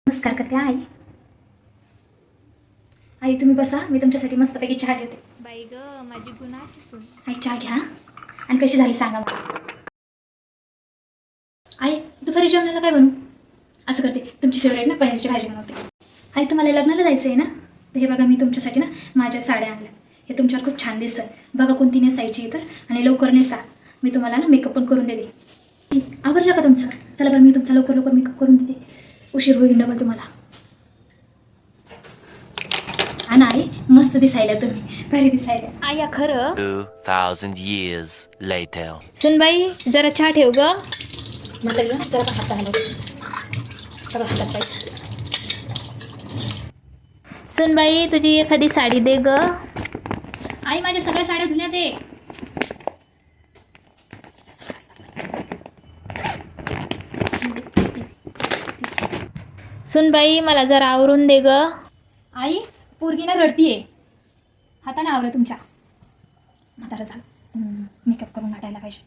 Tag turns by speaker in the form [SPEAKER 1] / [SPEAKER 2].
[SPEAKER 1] नमस्कार करते आई. आई तुम्ही बसा, मी तुमच्यासाठी मस्तपैकी चहा ठेवते.
[SPEAKER 2] बाई ग माझी गुणाची सून.
[SPEAKER 1] आई चहा घ्या. आणि कशी झाली सांगा मला. आई दुपारी जेवणाला काय बनवू? असं करते, तुमची फेवरेट ना पनीरची भाजी बनवते. आई तुम्हाला लग्नाला जायचं आहे ना, तर हे बघा मी तुमच्यासाठी ना माझ्या साड्या आणल्या. हे तुमच्यावर खूप छान दिसत. बघा कोणती नेसायची तर, आणि लवकर नेसा. मी तुम्हाला ना मेकअप पण करून देते. आवडलं का तुमचं? चला बरं मी तुमचा लवकर लवकर मेकअप करून देते. उशीर होईल डबल तुम्हाला. हा ना आई, मस्त दिसायला तुम्ही, भारी दिसायला.
[SPEAKER 2] आया खरं
[SPEAKER 3] 2,000 years later.
[SPEAKER 2] सुनबाई जरा चहा ठेव ग.
[SPEAKER 1] म्हटलं ना जरा हात हलव, सगळं हातात पाहिजे.
[SPEAKER 2] सुनबाई तुझी एखादी साडी दे ग.
[SPEAKER 1] आई माझ्या सगळ्या साड्या धुण्यात आहे.
[SPEAKER 2] सुनबाई मला जरा आवरून दे ग.
[SPEAKER 1] आई पोरगी ना रडतीये, हाताने आवरा तुमच्या. म्हातारा झालं, मेकअप करून वाटायला पाहिजे.